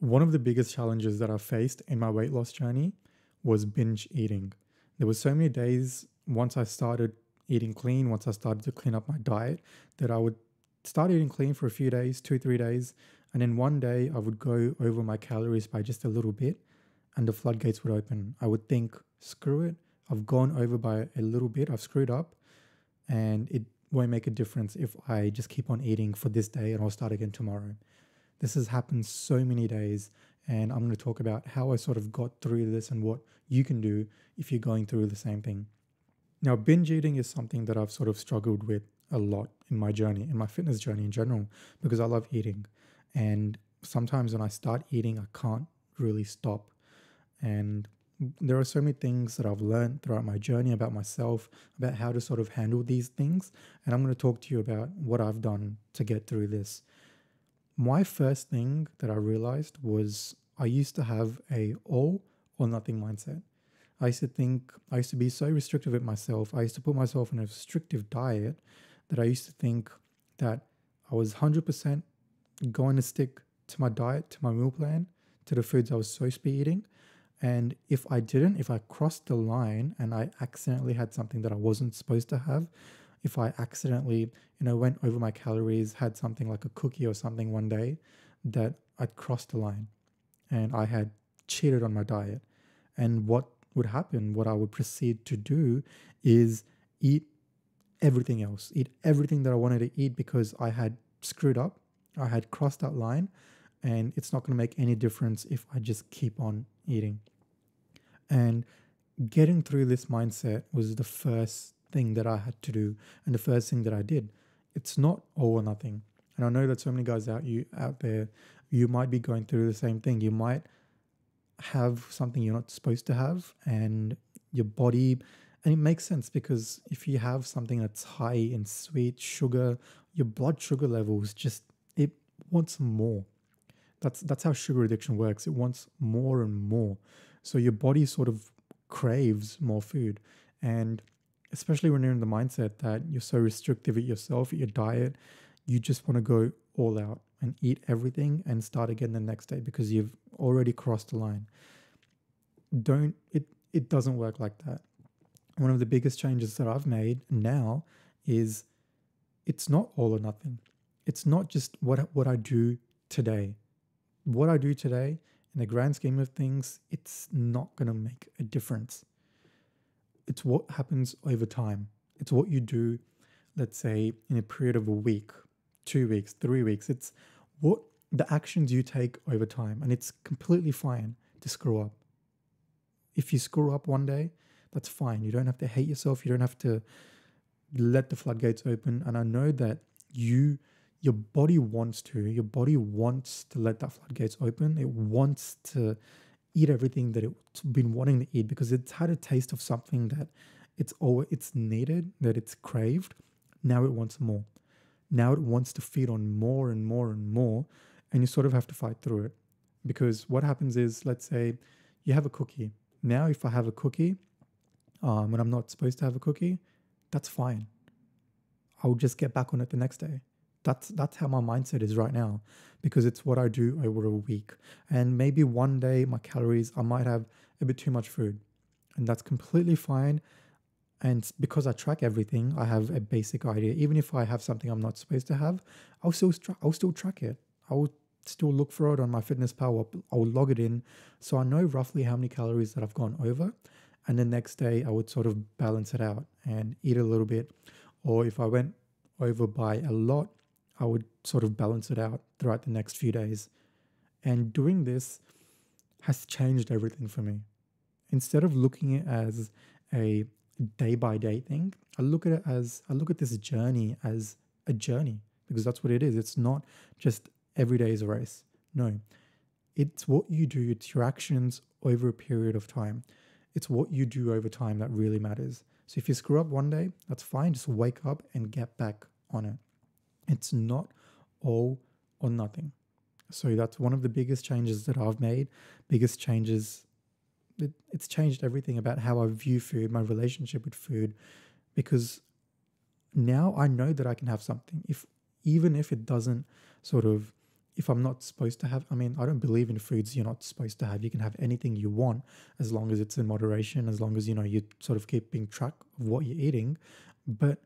One of the biggest challenges that I faced in my weight loss journey was binge eating. There were so many days once I started eating clean, once I started to clean up my diet, that I would start eating clean for a few days, 2, 3 days, and then one day I would go over my calories by just a little bit and the floodgates would open. I would think, screw it, I've gone over by a little bit, I've screwed up, and it won't make a difference if I just keep on eating for this day and I'll start again tomorrow. This has happened so many days, and I'm going to talk about how I sort of got through this and what you can do if you're going through the same thing. Now, binge eating is something that I've sort of struggled with a lot in my journey, in my fitness journey in general, because I love eating. And sometimes when I start eating, I can't really stop. And there are so many things that I've learned throughout my journey about myself, about how to sort of handle these things. And I'm going to talk to you about what I've done to get through this. My first thing that I realized was I used to have a all or nothing mindset. I used to be so restrictive with myself. I used to put myself in a restrictive diet that I used to think that I was 100% going to stick to my diet, to my meal plan, to the foods I was supposed to be eating. And if I didn't, if I crossed the line and I accidentally had something that I wasn't supposed to have, if I accidentally, went over my calories, had something like a cookie or something one day, that I'd crossed the line and I had cheated on my diet. And what would happen, what I would proceed to do is eat everything else, eat everything that I wanted to eat because I had screwed up, I had crossed that line, and it's not going to make any difference if I just keep on eating. And getting through this mindset was the first thing that I had to do and the first thing that I did. It's not all or nothing. And I know that so many guys out there, you might be going through the same thing. You might have something you're not supposed to have, and your body, and it makes sense because if you have something that's high in sweet sugar, your blood sugar levels just, it wants more. That's how sugar addiction works. It wants more and more. So your body sort of craves more food. And especially when you're in the mindset that you're so restrictive at yourself, at your diet, you just want to go all out and eat everything and start again the next day because you've already crossed the line. It doesn't work like that. One of the biggest changes that I've made now is it's not all or nothing. It's not just what I do today. What I do today, in the grand scheme of things, it's not going to make a difference. It's what happens over time. It's what you do, let's say, in a period of a week, 2 weeks, 3 weeks. It's what the actions you take over time. And it's completely fine to screw up. If you screw up one day, that's fine. You don't have to hate yourself. You don't have to let the floodgates open. And I know that your body wants to. Your body wants to let that floodgates open. It wants to eat everything that it's been wanting to eat because it's had a taste of something that it's needed, that it's craved. Now it wants more. Now it wants to feed on more and more and more, and you sort of have to fight through it. Because what happens is, let's say you have a cookie. Now, if I have a cookie, when I'm not supposed to have a cookie, that's fine. I'll just get back on it the next day. That's how my mindset is right now, because it's what I do over a week. And maybe one day my calories, I might have a bit too much food, and that's completely fine. And because I track everything, I have a basic idea. Even if I have something I'm not supposed to have, I'll still track it. I'll still look for it on my Fitness Pal. I'll log it in, so I know roughly how many calories that I've gone over. And the next day, I would sort of balance it out and eat a little bit. Or if I went over by a lot, I would sort of balance it out throughout the next few days. And doing this has changed everything for me. Instead of looking at it as a day by day thing, I look at this journey as a journey, because that's what it is. It's not just every day is a race. No, it's what you do. It's your actions over a period of time. It's what you do over time that really matters. So if you screw up one day, that's fine. Just wake up and get back on it. It's not all or nothing. So that's one of the biggest changes that I've made. Biggest changes. It's changed everything about how I view food, my relationship with food, because now I know that I can have something. Even if it doesn't if I'm not supposed to have, I mean, I don't believe in foods you're not supposed to have. You can have anything you want as long as it's in moderation, as long as, you sort of keeping track of what you're eating. But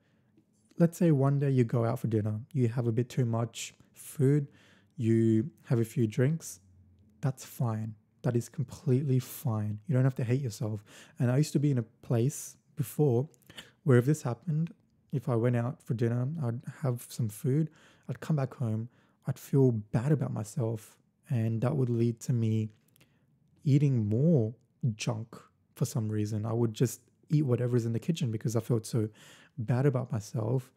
let's say one day you go out for dinner, you have a bit too much food, you have a few drinks, that's fine. That is completely fine. You don't have to hate yourself. And I used to be in a place before where if this happened, if I went out for dinner, I'd have some food, I'd come back home, I'd feel bad about myself. And that would lead to me eating more junk for some reason. I would just eat whatever's in the kitchen because I felt so bad about myself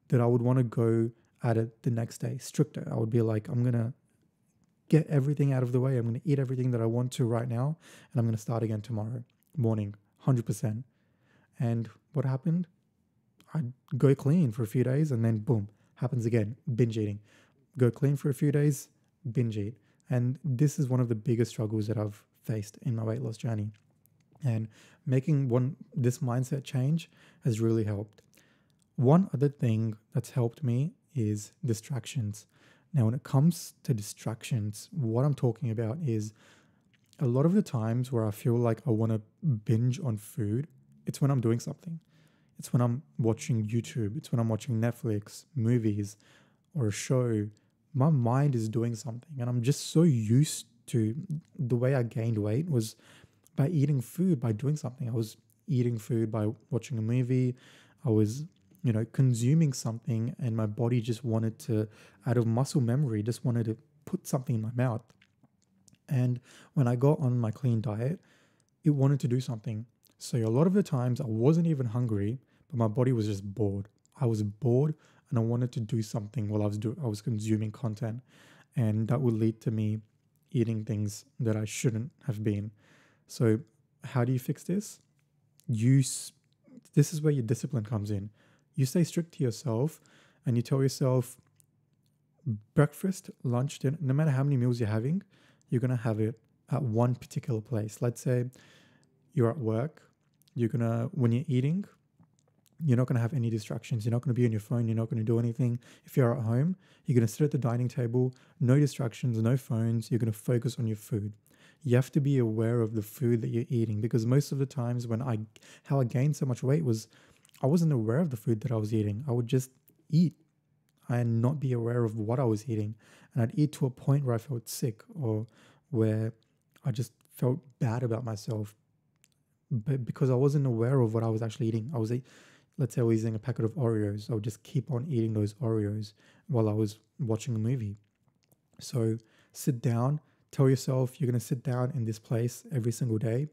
that I would want to go at it the next day stricter. I would be like, I'm going to get everything out of the way. I'm going to eat everything that I want to right now. And I'm going to start again tomorrow morning, 100%. And what happened? I'd go clean for a few days and then boom, happens again, binge eating. Go clean for a few days, binge eat. And this is one of the biggest struggles that I've faced in my weight loss journey. And making this mindset change has really helped. One other thing that's helped me is distractions. Now, when it comes to distractions, what I'm talking about is a lot of the times where I feel like I want to binge on food, it's when I'm doing something. It's when I'm watching YouTube. It's when I'm watching Netflix, movies, or a show. My mind is doing something. And I'm just so used to the way I gained weight was by eating food, by doing something. I was eating food by watching a movie. I was, consuming something, and my body just wanted to, out of muscle memory, just wanted to put something in my mouth. And when I got on my clean diet, it wanted to do something. So a lot of the times I wasn't even hungry, but my body was just bored. I was bored and I wanted to do something while I was consuming content. And that would lead to me eating things that I shouldn't have been. So how do you fix this? This is where your discipline comes in. You stay strict to yourself and you tell yourself breakfast, lunch, dinner, no matter how many meals you're having, you're going to have it at one particular place. Let's say you're at work, when you're eating, you're not going to have any distractions. You're not going to be on your phone. You're not going to do anything. If you're at home, you're going to sit at the dining table, no distractions, no phones. You're going to focus on your food. You have to be aware of the food that you're eating, because most of the times how I gained so much weight was I wasn't aware of the food that I was eating. I would just eat and not be aware of what I was eating. And I'd eat to a point where I felt sick or where I just felt bad about myself. But because I wasn't aware of what I was actually eating, let's say I was eating a packet of Oreos, I would just keep on eating those Oreos while I was watching a movie. So sit down, tell yourself you're going to sit down in this place every single day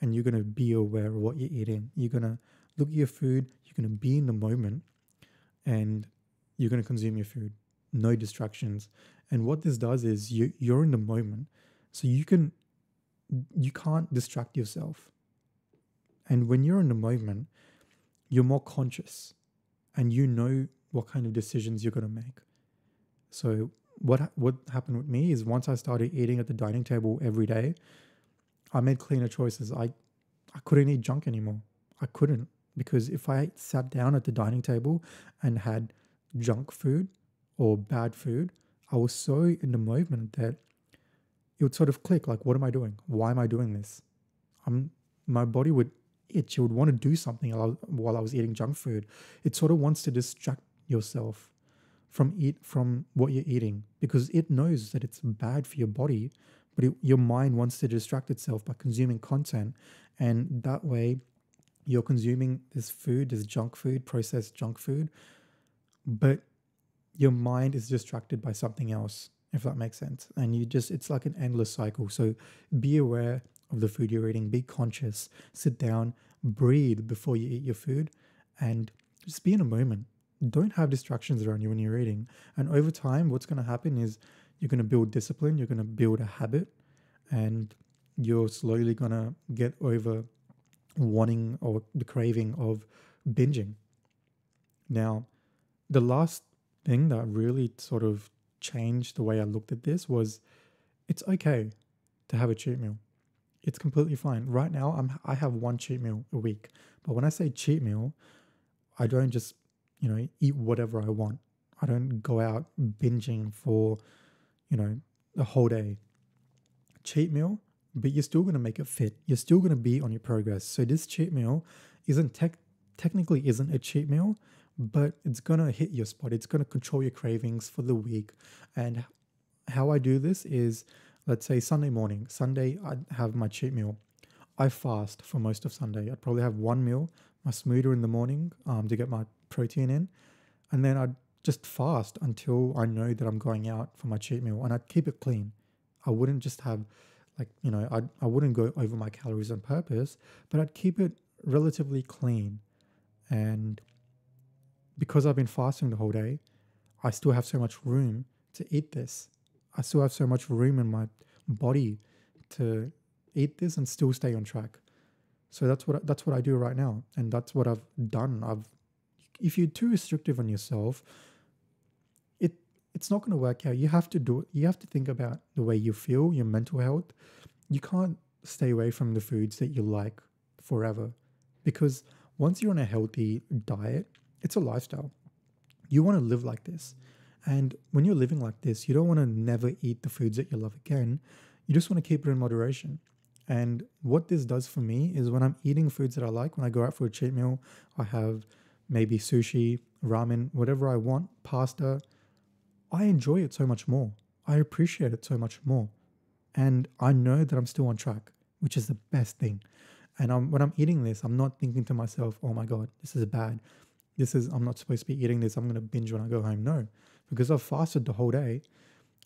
and you're going to be aware of what you're eating. You're going to look at your food, you're going to be in the moment and you're going to consume your food. No distractions. And what this does is you're in the moment. So you can't distract yourself. And when you're in the moment, you're more conscious and you know what kind of decisions you're going to make. So what happened with me is once I started eating at the dining table every day, I made cleaner choices. I couldn't eat junk anymore. I couldn't, because if I sat down at the dining table and had junk food or bad food, I was so in the moment that it would sort of click, like, what am I doing? Why am I doing this? My body would itch. It would want to do something while I was eating junk food. It sort of wants to distract yourself from what you're eating, because it knows that it's bad for your body, but your mind wants to distract itself by consuming content. And that way you're consuming this food, this junk food, processed junk food, but your mind is distracted by something else, if that makes sense. And it's like an endless cycle. So be aware of the food you're eating, be conscious, sit down, breathe before you eat your food, and just be in a moment. Don't have distractions around you when you're eating. And over time, what's going to happen is you're going to build discipline, you're going to build a habit, and you're slowly going to get over wanting or the craving of binging. Now, the last thing that really sort of changed the way I looked at this was it's okay to have a cheat meal. It's completely fine. Right now, I have one cheat meal a week. But when I say cheat meal, I don't just, eat whatever I want. I don't go out binging for, the whole day. Cheat meal, but you're still going to make it fit. You're still going to be on your progress. So this cheat meal technically isn't a cheat meal, but it's going to hit your spot. It's going to control your cravings for the week. And how I do this is, let's say Sunday morning. Sunday, I have my cheat meal. I fast for most of Sunday. I'd probably have one meal, my smoothie in the morning to get my protein in. And then I'd just fast until I know that I'm going out for my cheat meal. And I'd keep it clean. I wouldn't just have I wouldn't go over my calories on purpose, but I'd keep it relatively clean. And because I've been fasting the whole day, I still have so much room to eat this. I still have so much room in my body to eat this and still stay on track. So that's what I do right now, and that's what I've done. If you're too restrictive on yourself, it's not going to work out. You have to do it. You have to think about the way you feel, your mental health. You can't stay away from the foods that you like forever, because once you're on a healthy diet, it's a lifestyle. You want to live like this. And when you're living like this, you don't want to never eat the foods that you love again. You just want to keep it in moderation. And what this does for me is when I'm eating foods that I like, when I go out for a cheat meal, I have maybe sushi, ramen, whatever I want, pasta, I enjoy it so much more. I appreciate it so much more. And I know that I'm still on track, which is the best thing. And when I'm eating this, I'm not thinking to myself, oh my God, this is bad. I'm not supposed to be eating this. I'm going to binge when I go home. No, because I've fasted the whole day.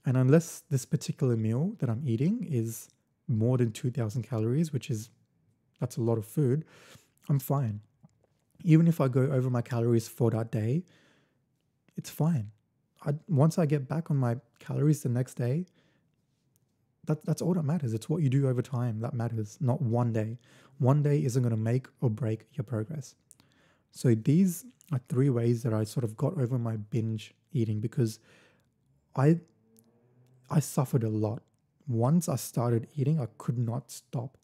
And unless this particular meal that I'm eating is more than 2,000 calories, that's a lot of food, I'm fine. Even if I go over my calories for that day, it's fine. Once I get back on my calories the next day, that's all that matters. It's what you do over time that matters, not one day. One day isn't going to make or break your progress. So these are 3 ways that I sort of got over my binge eating, because I suffered a lot. Once I started eating, I could not stop.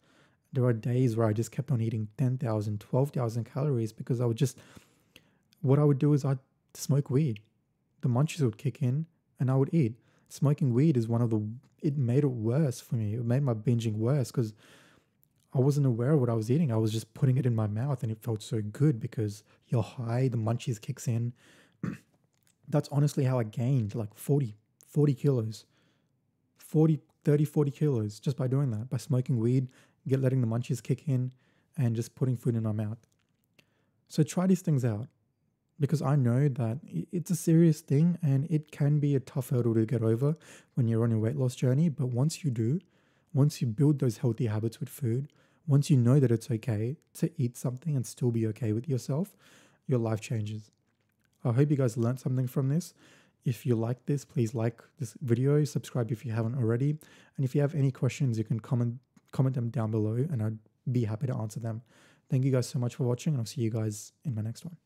There are days where I just kept on eating 10,000, 12,000 calories because what I would do is I'd smoke weed. The munchies would kick in and I would eat. Smoking weed is it made it worse for me. It made my binging worse because I wasn't aware of what I was eating. I was just putting it in my mouth and it felt so good because you're high, the munchies kicks in. That's honestly how I gained like 40 kilos, 40 kilos just by doing that, by smoking weed, letting the munchies kick in and just putting food in my mouth. So try these things out, because I know that it's a serious thing and it can be a tough hurdle to get over when you're on your weight loss journey. But once you build those healthy habits with food, once you know that it's okay to eat something and still be okay with yourself, your life changes. I hope you guys learned something from this. If you like this, please like this video, subscribe if you haven't already. And if you have any questions, you can comment them down below and I'd be happy to answer them. Thank you guys so much for watching, and I'll see you guys in my next one.